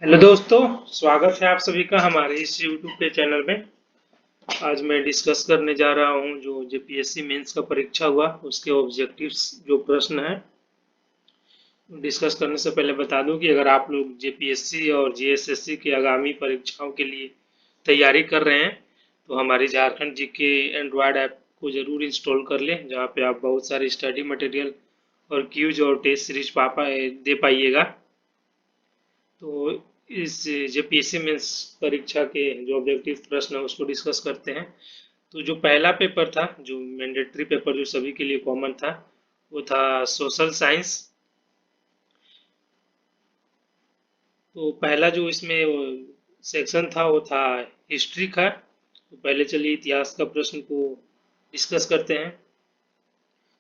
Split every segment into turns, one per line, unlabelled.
Hello दोस्तों, स्वागत है आप सभी का हमारे इस यूट्यूब के चैनल में। आज मैं डिस्कस करने जा रहा हूं जो जेपीएससी मेंस का परीक्षा हुआ उसके ऑब्जेक्टिव्स जो प्रश्न है। डिस्कस करने से पहले बता दूं कि अगर आप लोग जेपीएससी और जीएसएससी की आगामी परीक्षाओं के लिए तैयारी कर रहे हैं तो हमारी झारखंड जीके एंड्रॉयड ऐप को ज़रूर इंस्टॉल कर लें, जहां पे आप बहुत सारे स्टडी मटेरियल और क्यूज और टेस्ट सीरीज दे पाइएगा। तो इस जेपीएससी मेंस परीक्षा के जो ऑब्जेक्टिव प्रश्न है उसको डिस्कस करते हैं। तो जो पहला पेपर था, जो मैंडेटरी पेपर जो सभी के लिए कॉमन था, वो था सोशल साइंस। तो पहला जो इसमें सेक्शन था वो था हिस्ट्री का। तो पहले चलिए इतिहास का प्रश्न को डिस्कस करते हैं।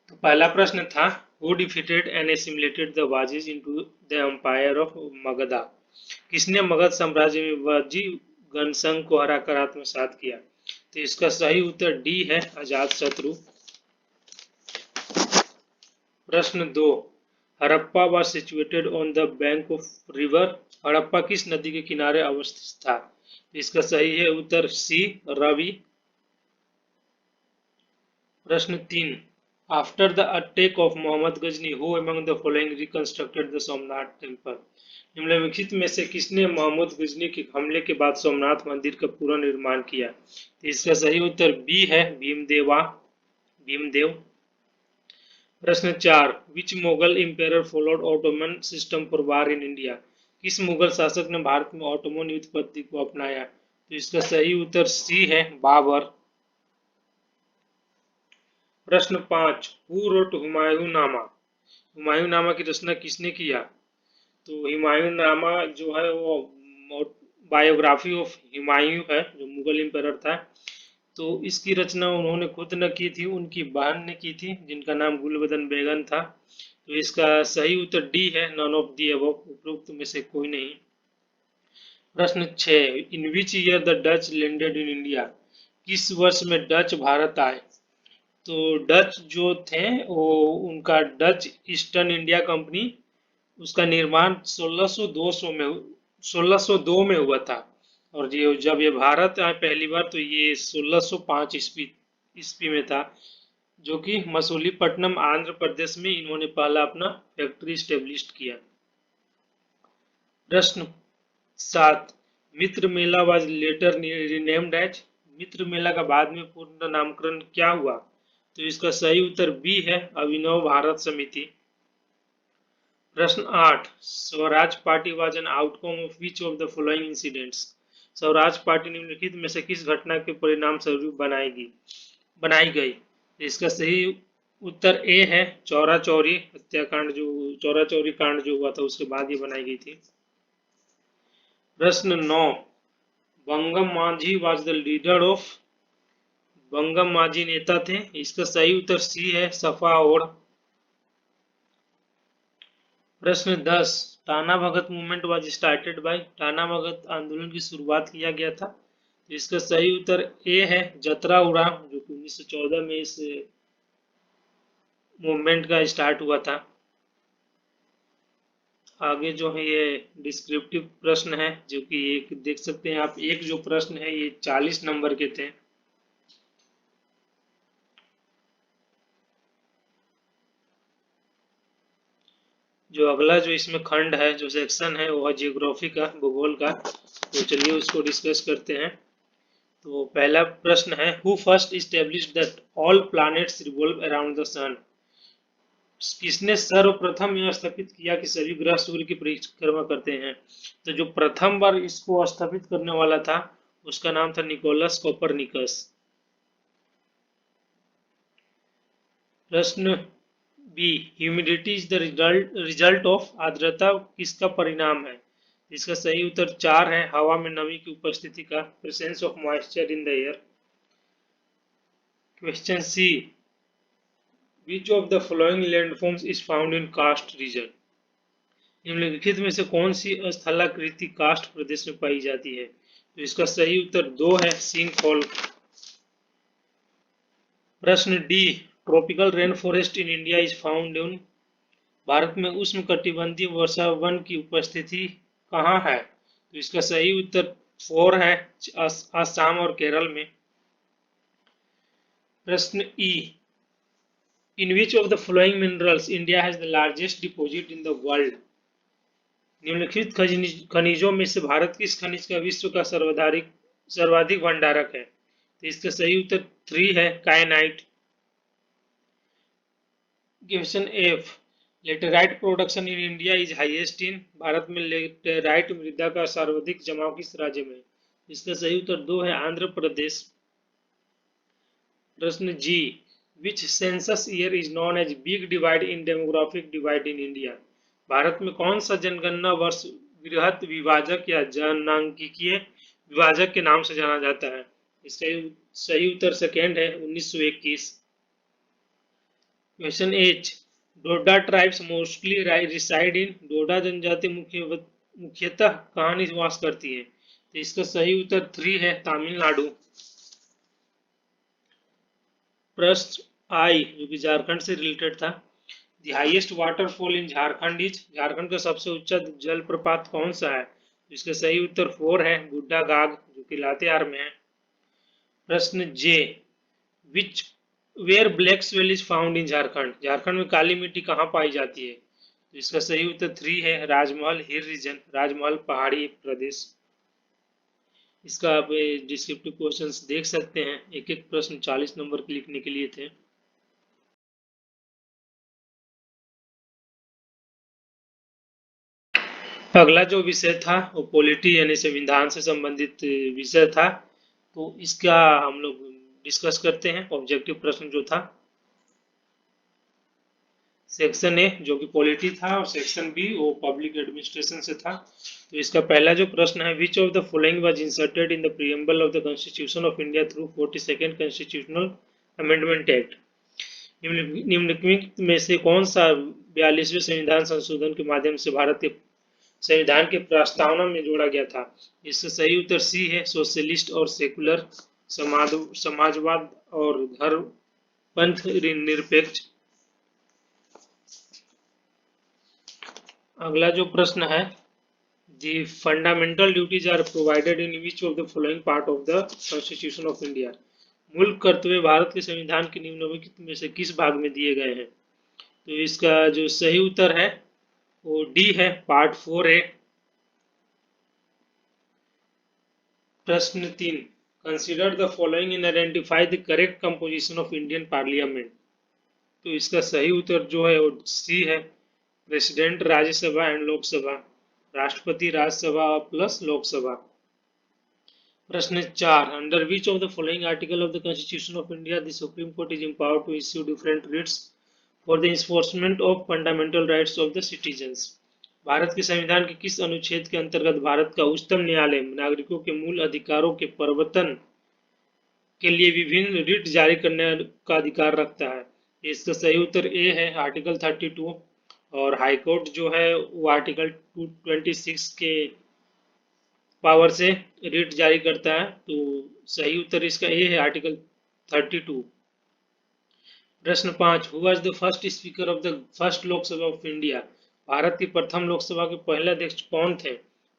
तो पहला प्रश्न था, who defeated and assimilated the Vajjis into the empire of Magadha. किसने मगध साम्राज्य में वाजी गणसंघ को हराकर आत्मसात किया? तो इसका सही उत्तर डी है, अजातशत्रु। प्रश्न दो, Harappa was situated on the bank of river. Harappa किस नदी के किनारे अवस्थित था? तो इसका सही है उत्तर सी, रवि। प्रश्न तीन, after the attack of Mohammad Ghazni who among the following reconstructed the Somnath temple. निम्नलिखित में से किसने मोहम्मद गजनी के हमले के बाद सोमनाथ मंदिर का पूरा निर्माण किया? तो इसका सही उत्तर बी है, भीमदेव। प्रश्न चार, which Mughal empire followed Ottoman system for war in India. किस मुगल शासक ने भारत में ऑटोमन युद्ध पद्धति को अपनाया? तो इसका सही उत्तर सी है, बाबर। प्रश्न पाँच, हु रोट हुमायूंनामा। हुमायूंनामा की रचना किसने किया? तो हुमायूंनामा जो है वो बायोग्राफी ऑफ हुमायूं है, जो मुगल एम्पायर था। तो इसकी रचना उन्होंने खुद न की थी, उनकी बहन ने की थी, जिनका नाम गुलबदन बेगम था। तो इसका सही उत्तर डी है, नन ऑफ दी अबव, उपरोक्त में से कोई नहीं। प्रश्न 6, in which year the Dutch landed in India. किस वर्ष में डच भारत आए? तो डच जो थे वो उनका डच ईस्टर्न इंडिया कंपनी, उसका निर्माण 1602 में हुआ था। और ये जब ये भारत आए पहली बार तो ये 1605 ईस्वी में था, जो कि मसूलीपट्टनम आंध्र प्रदेश में इन्होंने पहला अपना फैक्ट्री स्टेब्लिश किया। प्रश्न 7, मित्र मेला वाज लेटर रिनेम्ड एज। मित्र मेला का बाद में पूर्ण नामकरण क्या हुआ? तो इसका सही उत्तर बी है, अभिनव भारत समिति। प्रश्न 8, Swaraj party was an outcome of which of the following incidents. Swaraj party निम्नलिखित में से किस घटना के परिणाम स्वरूप बनाई गई? इसका सही उत्तर ए है, चौरा चौरी हत्याकांड, जो चौरा चौरी कांड जो हुआ था उसके बाद ये बनाई गई थी। प्रश्न 9, बंगम माझी वाज द लीडर ऑफ। बंगम माझी नेता थे, इसका सही उत्तर सी है, सफा और। प्रश्न 10, Tana Bhagat movement was started by. Tana Bhagat आंदोलन की शुरुआत किया गया था। तो इसका सही उत्तर ए है, जतरा उराम, जो कि 1914 में इस मूवमेंट का स्टार्ट हुआ था। आगे जो है ये डिस्क्रिप्टिव प्रश्न है, जो कि एक देख सकते हैं आप, एक जो प्रश्न है ये 40 नंबर के थे। जो अगला जो इसमें खंड है, जो सेक्शन है, वो है जियोग्राफी का, भूगोल का। तो चलिए उसको डिस्कस करते हैं। तो पहला प्रश्न है, who first establish that all planets revolve around the sun. किसने सर्वप्रथम यह स्थापित किया कि सभी ग्रह सूर्य की परिक्रमा करते हैं? तो जो प्रथम बार इसको स्थापित करने वाला था उसका नाम था निकोलस कोपरनिकस। प्रश्न B, humidity is the result of. आर्द्रता किसका परिणाम है? इसका सही उत्तर 4 है, हवा में नमी की उपस्थिति का, presence of moisture in the air. Question C, which of the following landforms is found in karst region. निम्नलिखित में से कौन सी स्थलाकृति कास्ट प्रदेश में पाई जाती है? तो इसका सही उत्तर 2 है, सिंकफॉल। प्रश्न D, tropical rain forest in India is found इन। भारत में उष्णकटिबंधीय वर्षा वन की उपस्थिति कहाँ है? तो इसका सही उत्तर 4 है, असम और केरल में। प्रश्न E, in which of the following minerals India has the largest deposit in the world? निम्नलिखित खनिजों में से भारत किस खनिज का विश्व का सर्वाधिक भंडारक है? तो इसका सही उत्तर 3 है, kyanite. Question F, laterite production in India is highest in, Bharat में लेटेराइट मृदा का सर्वाधिक जमाव किस राज्य में? इसका सही उत्तर 2 है, आंध्र प्रदेश। प्रश्न G, which census year is known as big divide in demographic divide in India? Bharat में कौन सा जनगणना वर्ष वृहत विभाजक या जनांकीय विभाजक के नाम से जाना जाता है? इसका सही उत्तर सेकेंड है, 1921। Question H, Doda tribes mostly reside in, Doda जनजाति मुख्यतः कहाँ निवास करती है? तो इसका सही उत्तर 3 है, तमिलनाडु। प्रश्न आई, जो कि झारखंड से रिलेटेड था, the highest waterfall in Jharkhand is, Jharkhand का सबसे ऊंचा जलप्रपात कौन सा है? इसका सही उत्तर 4 है, बुड्ढा गाग, जो कि लातेहार में है। प्रश्न J, which where black soil is found in Jharkhand, Jharkhand में काली मिट्टी कहाँ पाई जाती है? तो इसका सही उत्तर 3 है, राजमहल हिल रीजन, राजमहल पहाड़ी प्रदेश। इसका आप डिस्क्रिप्टिव क्वेश्चंस देख सकते हैं, एक एक प्रश्न 40 नंबर के लिखने के लिए थे। अगला जो विषय था वो पॉलिटी यानी संविधान से संबंधित विषय था, तो इसका हम लोग डिस्कस करते हैं। ऑब्जेक्टिव प्रश्न जो था, सेक्शन ए जो कि पॉलिटी था और सेक्शन बी वो पब्लिक एडमिनिस्ट्रेशन से था। तो इसका पहला जो प्रश्न है, विच of the following was inserted in the preamble of the constitution of India through 42nd constitutional amendment act? निम्नलिखित में से कौन सा 42वें संविधान संशोधन के माध्यम से भारत के संविधान के प्रस्तावना में जोड़ा गया था? इसका सही उत्तर सी है, सोशलिस्ट और सेकुलर, समाजवाद और धर्मपंथ निरपेक्ष। अगला जो प्रश्न है, the fundamental duties are provided in which of the following part of the constitution of India? मूल कर्तव्य भारत के संविधान के निम्नलिखित में से किस भाग में दिए गए हैं? तो इसका जो सही उत्तर है वो डी है, पार्ट 4A। प्रश्न 3, consider the following in identify the correct composition of Indian parliament? तो इसका सही उत्तर जो है वो सी है, प्रेसिडेंट राज्यसभा एंड लोकसभा, राष्ट्रपति राज्यसभा प्लस लोकसभा। प्रश्न 4, under which of the following article of the constitution of India the supreme court is empowered to issue different writs for the enforcement of fundamental rights of the citizens? Bharat के संविधान के किस अनुच्छेद के अंतर्गत भारत का उच्चतम न्यायालय नागरिकों के मूल अधिकारों के प्रवर्तन के लिए विभिन्न रिट जारी करने का अधिकार रखता है? इसका सही उत्तर ए है, आर्टिकल 32। और हाईकोर्ट जो है वो आर्टिकल 226 के पावर से रिट जारी करता है, तो सही उत्तर इसका ए है, आर्टिकल 32। प्रश्न 5, who was the first speaker of the first Lok Sabha of India? Bharat की प्रथम लोकसभा के पहले अध्यक्ष कौन थे?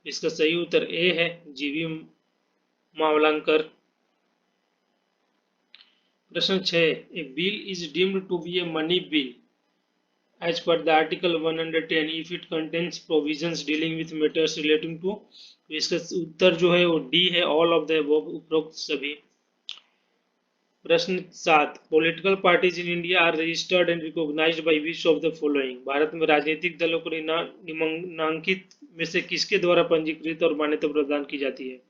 इसका सही उत्तर ए है, जीवी मावलंकर। प्रश्न 6, a bill is deemed to be a money bill as per the article 110 if it contains provisions dealing with matters relating to, तो इसका उत्तर जो है वो डी है, ऑल ऑफ द अबव, उपरोक्त सभी। प्रश्न 7, political parties in India are registered and recognised by which of the following? Bharat में राजनीतिक दलों को निम्नलिखित में से किसके द्वारा पंजीकृत और मान्यता प्रदान की जाती है?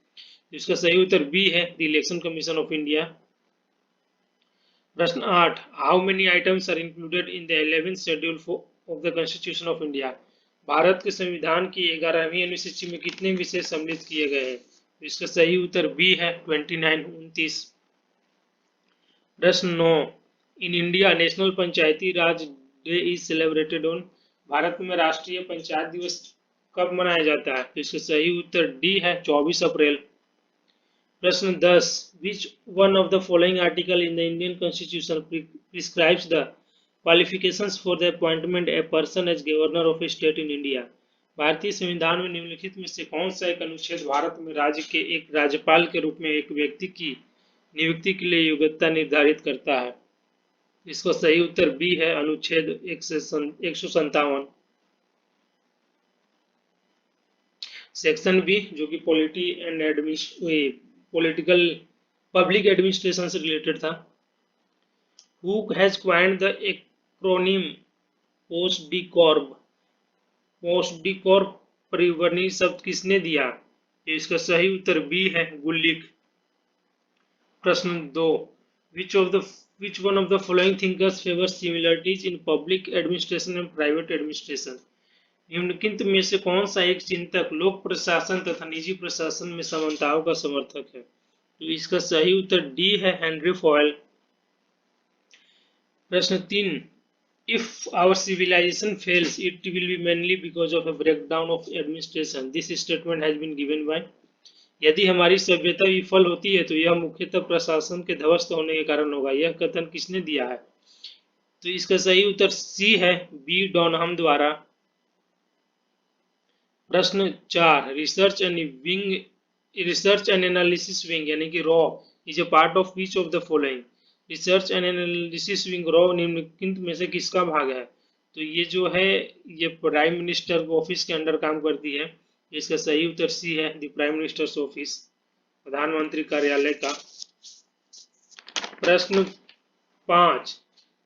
इसका सही उत्तर बी है, the election commission of India. प्रश्न 8, how many items are included in the 11th schedule of the constitution of India? Bharat के संविधान की 11वीं अनुसूची में कितने विषय सम्मिलित किए गए हैं? इसका सही उत्तर बी है, 29। प्रश्न 9, in India national Panchayati Raj day is celebrated on? Bharat में राष्ट्रीय पंचायत दिवस कब मनाया जाता है? तो इसका सही उत्तर डी है, 24 अप्रैल। प्रश्न 10, which one of the following article in the Indian Constitution prescribes the qualifications for the appointment a person as governor of a state in India? भारतीय संविधान में निम्नलिखित में से कौन सा एक अनुच्छेद भारत में राज्य के एक राज्यपाल के रूप में एक व्यक्ति की नियुक्ति के लिए योग्यता निर्धारित करता है? इसका सही उत्तर बी है, अनुच्छेद 157। सेक्शन बी, जो कि पॉलिटिकल पब्लिक एडमिनिस्ट्रेशन से रिलेटेड था। Who has coined the acronym POSDCORB परिवर्णी शब्द किसने दिया? इसका सही उत्तर बी है, गुल्लिक। प्रश्न 2, which one of the following thinkers favors similarities in public administration and private administration? निम्नलिखित में से कौन सा एक चिंतक लोक प्रशासन तथा निजी प्रशासन में समानताओं का समर्थक है? तो इसका सही उत्तर डी है, हेनरी फॉयल। प्रश्न 3, if our civilization fails, it will be mainly because of a breakdown of administration. This statement has been given by. यदि हमारी सभ्यता विफल होती है तो यह मुख्यतः प्रशासन के ध्वस्त होने के कारण होगा। यह कथन किसने दिया है? तो इसका सही उत्तर सी है, बी डॉनहम द्वारा। प्रश्न 4, रिसर्च एंड एनालिसिस विंग यानी कि raw is a part of which of the following? Research and analysis wing raw निम्नलिखित में से किसका भाग है? तो ये जो है ये प्राइम मिनिस्टर ऑफिस के अंडर काम करती है। इसका सही उत्तर सी है, द प्राइम मिनिस्टर्स ऑफिस, प्रधानमंत्री कार्यालय का। प्रश्न 5,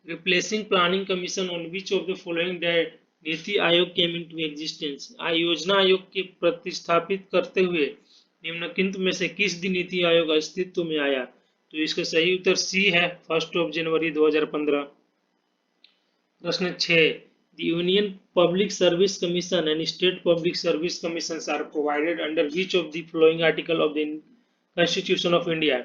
replacing planning commission on which of the following date NITI Aayog came into existence? योजना आयोग के प्रतिस्थापित करते हुए निम्नलिखित में से किस दिन नीति आयोग अस्तित्व में आया? तो इसका सही उत्तर सी है, 1 जनवरी 2015। प्रश्न 6, The Union Public Service Commission and State Public Service Commissions are provided under which of the following article of the Constitution of India?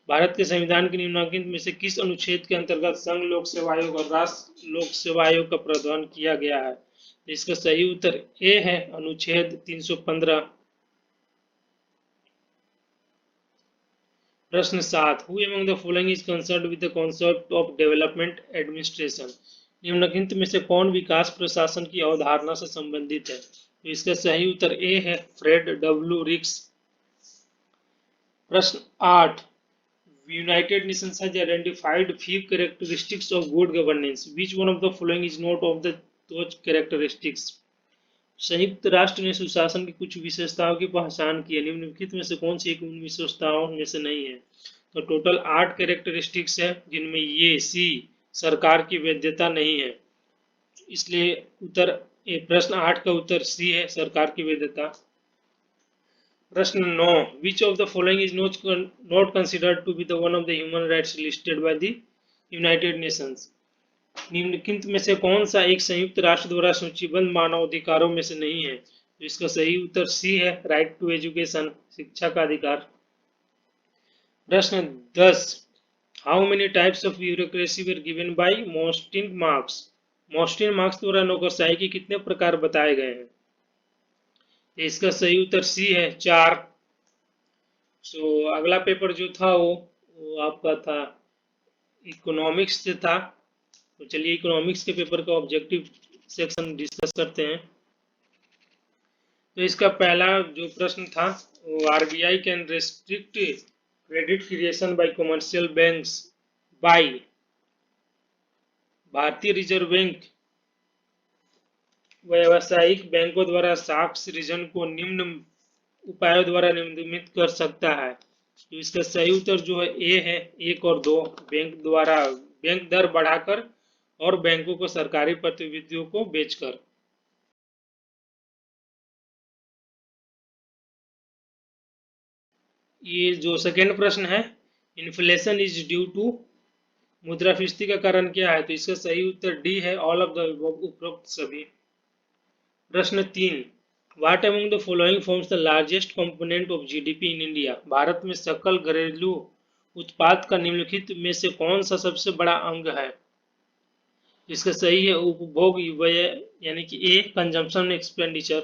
Bharat के संविधान के निम्नलिखित में से किस अनुच्छेद के अंतर्गत संघ लोक सेवा आयोग और राष्ट्र लोक सेवा आयोग का प्रावधान किया गया है? इसका सही उत्तर ए है, अनुच्छेद 315। प्रश्न 7, Who among the following is concerned with the concept of development administration? निम्नलिखित में से कौन विकास प्रशासन की अवधारणा से संबंधित है? तो इसका सही उत्तर ए है, फ्रेड डब्ल्यू रिक्स। प्रश्न 8, United Nations has identified 5 characteristics of good governance. Which one of the following is not of those characteristics? संयुक्त राष्ट्र ने सुशासन की कुछ विशेषताओं की पहचान की है। निम्नलिखित में से कौन सी एक उन विशेषताओं में से नहीं है? तो टोटल 8 कैरेक्टरिस्टिक्स है, जिनमें ये सी सरकार की वैधता नहीं है, इसलिए प्रश्न 8 का उत्तर सी है, सरकार की वैधता। प्रश्न 9, which of the following is not considered to be the one of the human rights listed by the United Nations? निम्नलिखित में से कौन सा एक संयुक्त राष्ट्र द्वारा सूचीबद्ध मानव अधिकारों में से नहीं है? तो इसका सही उत्तर सी है, राइट टू एजुकेशन, शिक्षा का अधिकार। प्रश्न 10, how many types of bureaucracy were given by Morstein Marx? Morstein Marx द्वारा नौकरशाही के कितने प्रकार बताए गए हैं? इसका सही उत्तर सी है, 4। अगला पेपर जो था वो आपका था इकोनॉमिक्स से था। तो चलिए इकोनॉमिक्स के पेपर का ऑब्जेक्टिव सेक्शन डिस्कस करते हैं। तो इसका पहला जो प्रश्न था वो RBI can restrict credit creation by commercial banks by Bharatiya reserve bank व्यावसायिक बैंकों द्वारा साख सृजन को निम्न उपायों द्वारा नियमित कर सकता है। तो इसका सही उत्तर जो है ए है, 1 और 2, बैंक दर बढ़ाकर और बैंकों को सरकारी प्रतिनिधियों को बेचकर। ये जो सेकेंड प्रश्न है, इन्फ्लेशन इज ड्यू टू, मुद्रास्फीति का कारण क्या है? तो इसका सही उत्तर डी है, ऑल ऑफ द उपरोक्त सभी। प्रश्न 3, what among the following forms the largest component of GDP in India? Bharat में सकल घरेलू उत्पाद का निम्नलिखित में से कौन सा सबसे बड़ा अंग है? इसका सही है, उपभोग व्यय यानी कि ए, कंजम्पशन एक्सपेंडिचर।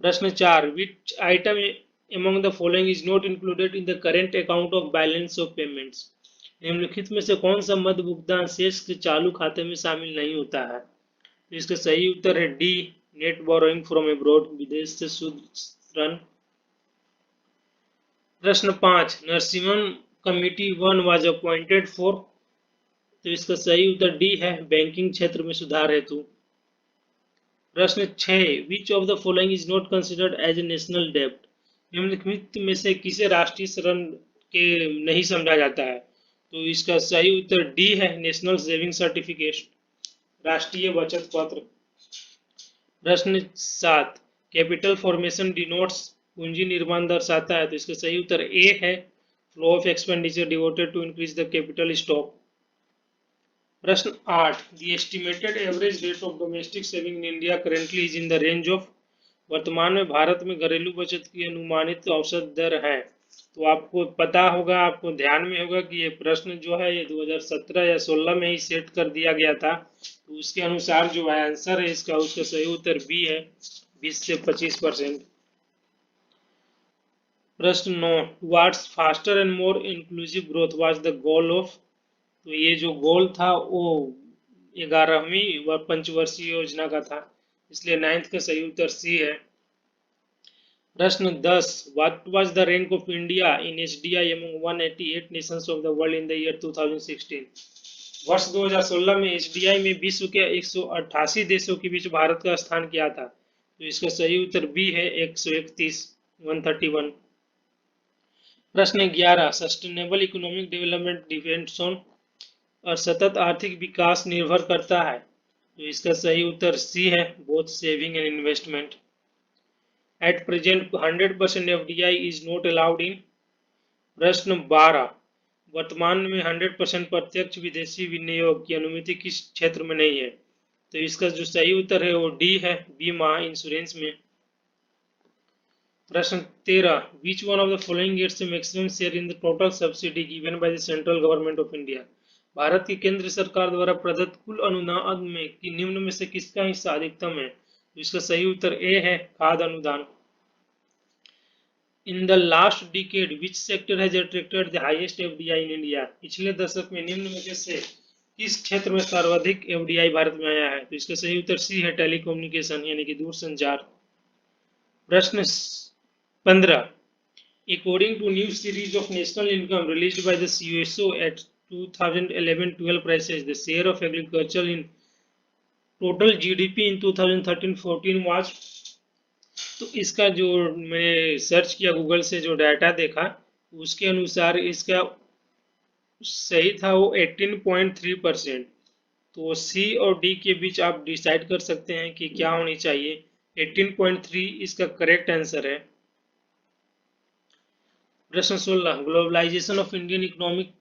प्रश्न 4, विच item among the following is not included in the current account of balance of payments? निम्नलिखित में से कौन सा मद भुगतान शेष के चालू खाते में शामिल नहीं होता है? तो इसका सही उत्तर है D, net borrowing from abroad, विदेश से शुद्ध ऋण। प्रश्न 5, Narasimhan committee 1 was appointed for, तो इसका सही उत्तर डी है, बैंकिंग क्षेत्र में सुधार हेतु। प्रश्न 6, which of the following is not considered as a national डेब्ट, निम्नलिखित में से किसे राष्ट्रीय ऋण के नहीं समझा जाता है, तो इसका सही उत्तर डी है, नेशनल सेविंग सर्टिफिकेट, राष्ट्रीय बचत पत्र। प्रश्न 7, कैपिटल फॉर्मेशन डिनोट्स, पूंजी निर्माण दर्शाता है, तो इसका सही उत्तर ए है, flow of expenditure devoted to increase the capital stock. प्रश्न 8, the estimated average rate of domestic saving in India currently is in the range of, वर्तमान में भारत में घरेलू बचत की अनुमानित औसत दर है, तो आपको पता होगा, आपको ध्यान में होगा कि ये प्रश्न जो है ये 2017 या 16 में ही सेट कर दिया गया था, तो उसके अनुसार जो आंसर है इसका, उसका सही उत्तर बी है, 20 से 25%। प्रश्न 9, towards faster and more inclusive growth was the goal of, तो ये जो गोल था वो 11वीं व पंचवर्षीय योजना का था, इसलिए 9th का सही उत्तर सी है। प्रश्न 10, what was the rank of India in SDI among 188 Nations of the world in the year 2016, वर्ष 2016 में एसडीआई में विश्व के 188 देशों के बीच भारत का स्थान क्या था, तो इसका सही उत्तर बी है, 131, 131। प्रश्न 11, sustainable economic development depends on, और सतत आर्थिक विकास निर्भर करता है, तो इसका सही उत्तर सी है, both saving and investment. At present 100% FDI is not allowed in, प्रश्न 12, वर्तमान में 100% प्रत्यक्ष विदेशी विनियोग की अनुमति किस क्षेत्र में नहीं है, तो इसका जो सही उत्तर है वो डी है, बीमा इंश्योरेंस में। प्रश्न 13, which one of the following gets a maximum share in the total subsidy given by the central government of India, Bharat की केंद्र सरकार द्वारा प्रदत्त कुल अनुदान में कि निम्न में से किसका हिस्सा अधिकतम है, तो इसका सही उत्तर ए है, खाद्य अनुदान। In the last decade, which sector has attracted the highest FDI in India, पिछले दशक में निम्न में से किस क्षेत्र में सर्वाधिक एफडीआई भारत में आया है, तो इसका सही उत्तर सी है, टेलीकम्युनिकेशन यानी कि दूरसंचार। प्रश्न 15, according to new series of national income released by the CUSO at 2011-12 prices, the share of agriculture in total GDP in 2013-14 was, तो इसका जो मैंने सर्च किया गूगल से, जो डाटा देखा उसके अनुसार इसका सही था वो 18.3%, तो सी और डी के बीच आप डिसाइड कर सकते हैं कि क्या होनी चाहिए, 18.3 इसका करेक्ट आंसर है। प्रश्न 16, globalisation of Indian economic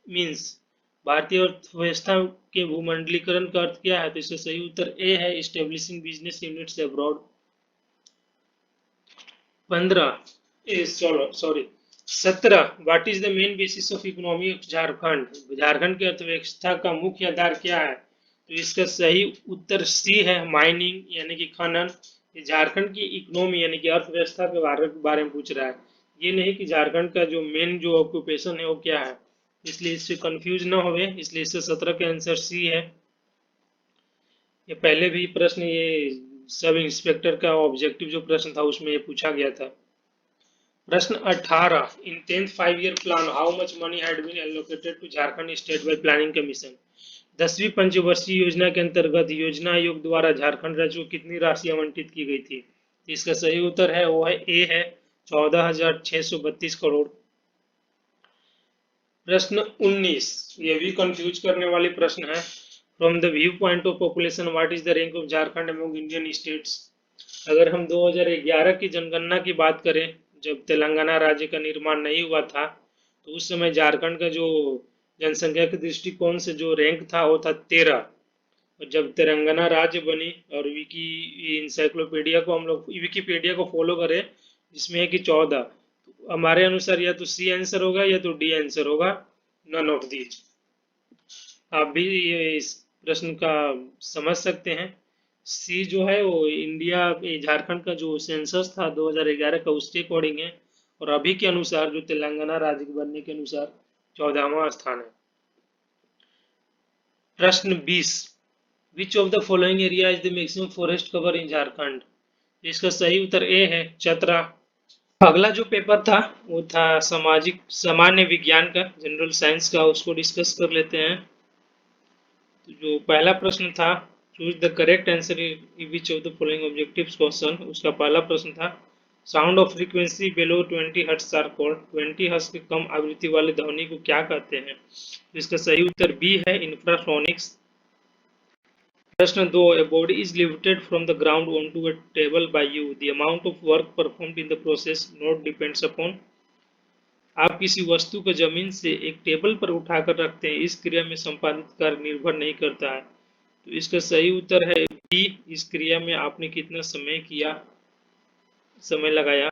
means, भारतीय अर्थव्यवस्था के भूमंडलीकरण का अर्थ क्या है, तो इसका सही उत्तर ए है, establishing business units abroad. 17, what is the main basis of economy of Jharkhand, Jharkhand की अर्थव्यवस्था का मुख्य आधार क्या है, तो इसका सही उत्तर सी है, माइनिंग यानी कि खनन। झारखंड की इकोनॉमी यानी कि अर्थव्यवस्था के बारे में पूछ रहा है, ये नहीं कि झारखंड का जो मेन जो ऑक्यूपेशन है वो क्या है, इसलिए इससे कंफ्यूज ना होवे, इसलिए इससे 17 का आंसर सी है। ये पहले भी प्रश्न, ये सब इंस्पेक्टर का ऑब्जेक्टिव जो प्रश्न था उसमें ये पूछा गया था। प्रश्न 18, in 10th 5-year plan how much money had been allocated to Jharkhand state by planning commission, 10वीं पंचवर्षीय योजना के अंतर्गत योजना आयोग द्वारा झारखंड राज्य को कितनी राशि आवंटित की गई थी, इसका सही उत्तर है वो है ए है, 14,632 करोड़। प्रश्न 19, ये भी कंफ्यूज करने वाली प्रश्न है, from the view point of population what is the rank of Jharkhand among Indian states, अगर हम 2011 की जनगणना की बात करें, जब तेलंगाना राज्य का निर्माण नहीं हुआ था, तो उस समय झारखंड का जो जनसंख्या के दृष्टिकोण से जो रैंक था वो था 13, और जब तेलंगाना राज्य बनी और इंसाइक्लोपीडिया को हम लोग विकीपीडिया को फॉलो करें जिसमें है कि 14, तो हमारे अनुसार या तो सी आंसर होगा या तो डी आंसर होगा, नन ऑफ दीज। आप भी इस प्रश्न का समझ सकते हैं, सी जो है वो इंडिया झारखंड का जो सेंसस था 2011 का उसके अकॉर्डिंग है, और अभी के अनुसार जो तेलंगाना राज्य के बनने के अनुसार 14वां स्थान है। प्रश्न 20, विच of the following area is the maximum forest cover in Jharkhand? इसका सही उत्तर ए है, चतरा। अगला जो पेपर था वो था सामान्य विज्ञान का, जनरल साइंस का, उसको डिस्कस कर लेते हैं। तो जो पहला प्रश्न था, choose the correct answer in which of the following objectives question, उसका पहला प्रश्न था sound of frequency below 20 hertz are called, 20 hertz के कम आवृत्ति वाले ध्वनि को क्या कहते हैं? तो इसका सही उत्तर बी है, इंफ्रासोनिक्स। प्रश्न 2, a body is lifted from the ground onto a table by you, the amount of work performed in the process not depends upon। आप किसी वस्तु को जमीन से एक टेबल पर उठाकर रखते हैं, इस क्रिया में संपादित कार्य निर्भर नहीं करता है। तो इसका सही उत्तर है बी, इस क्रिया में आपने कितना समय लगाया।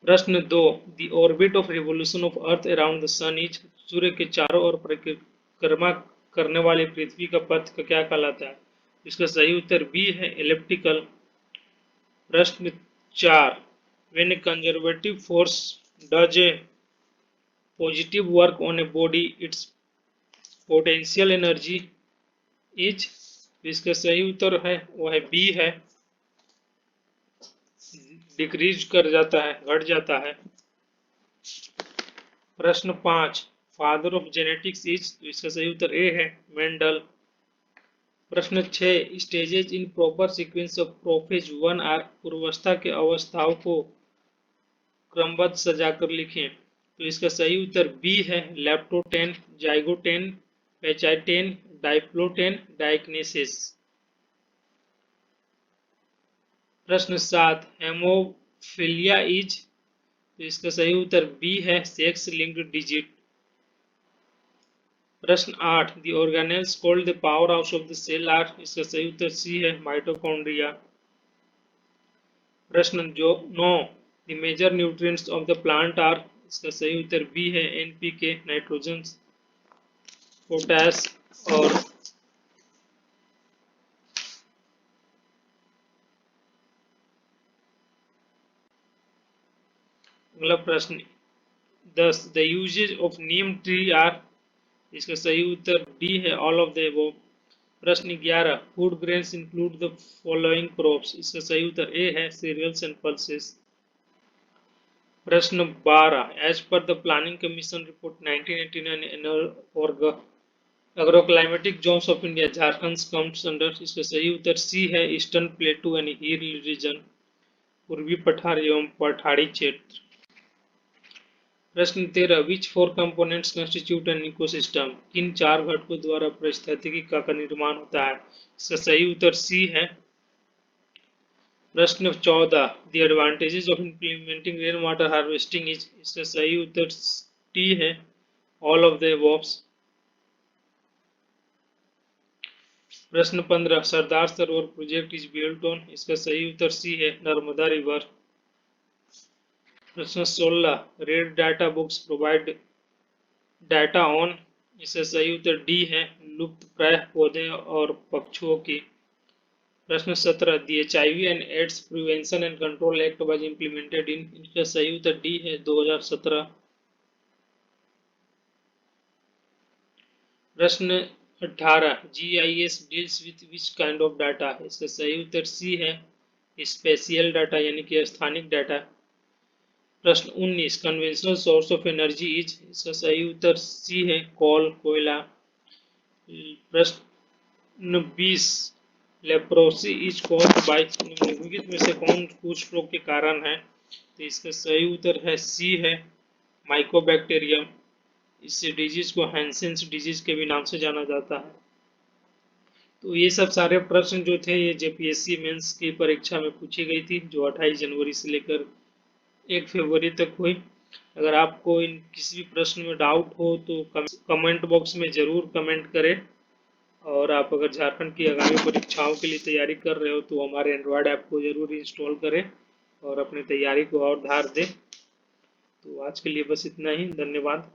प्रश्न 2, the orbit of revolution of earth around the sun is, सूर्य के चारों ओर परिक्रमा करने वाली पृथ्वी का पथ का क्या कहलाता है? इसका सही उत्तर बी है, एलिप्टिकल। प्रश्न 4, when A conservative force does a positive work on a body it's potential energy is, इसका सही उत्तर है वो है बी है, डिक्रीज कर जाता है, घट जाता है। प्रश्न 5, फादर ऑफ जेनेटिक्स इज, तो इसका सही उत्तर ए है, मेंडल। प्रश्न 6, stages in proper sequence of prophase 1 are, पूर्वावस्था के अवस्थाओं को क्रमबद्ध सजाकर लिखें। तो इसका सही उत्तर बी है, लैप्टोटेन, जाइगोटेन, पेचाइटेन, डाइप्लोटेन, डाइकनेसिस। प्रश्न 7, हेमोफिलिया इज, तो इसका सही उत्तर बी है, सेक्स लिंक्ड डिजीज। प्रश्न 8, the organelles called the power house of the cell are, इसका सही उत्तर सी है, माइटोकॉन्ड्रिया। प्रश्न 9, the major nutrients of the plant are, इसका सही उत्तर बी है, एनपीके, नाइट्रोजन, पोटास और अगला प्रश्न 10, the uses of neem tree are, इसका सही उत्तर डी है, ऑल ऑफ द अबव। प्रश्न 11, food grains include the following crops, इसका सही उत्तर ए है, सीरियल्स एंड पल्सेस। प्रश्न 12, as per the planning commission report 1989 agroclimatic zones of India, Jharkhand comes under, इसका सही उत्तर सी है, eastern plateau and hill region, पूर्वी पठार एवं पठारी क्षेत्र। प्रश्न 13, which 4 components constitute an ecosystem, किन 4 घटकों द्वारा पारिस्थितिकी का निर्माण होता है? इसका सही उत्तर सी है। प्रश्न 14, the advantages of implementing rain water harvesting is, इसका सही उत्तर टी है, ऑल ऑफ द अबव। प्रश्न 15, Sardar Sarovar project is built on, इसका सही उत्तर सी है, नर्मदा रिवर। प्रश्न 16, red data books provide data on, इसका सही उत्तर डी है, लुप्त प्राय पौधे और पक्षियों की। प्रश्न 17, the HIV and AIDS prevention and control act was implemented in, इसका सही उत्तर डी है, 2017। प्रश्न 18, GIS deals with which kind of data, इसका सही उत्तर सी है, स्पेशियल डाटा यानी कि स्थानिक डाटा। प्रश्न 19, conventional source of energy is, इसका सही उत्तर सी है, कोल, कोयला। प्रश्न 20, लेप्रोसी इज कॉज्ड बाय, निम्नलिखित में से कौन कुछ रोग के कारण है? तो इसका सही उत्तर है सी है, माइकोबैक्टीरियम। इस डिजीज को हैंसेंस डिजीज के भी नाम से जाना जाता है। तो ये सब सारे प्रश्न जो थे ये जेपीएससी मेंस की परीक्षा में पूछी गई थी, जो 28 जनवरी से लेकर 1 फरवरी तक हुई। अगर आपको इन किसी भी प्रश्न में डाउट हो तो कमेंट बॉक्स में ज़रूर कमेंट करें। और आप अगर झारखंड की आगामी परीक्षाओं के लिए तैयारी कर रहे हो तो हमारे एंड्रॉयड ऐप को ज़रूर इंस्टॉल करें और अपनी तैयारी को और धार दें। तो आज के लिए बस इतना ही, धन्यवाद।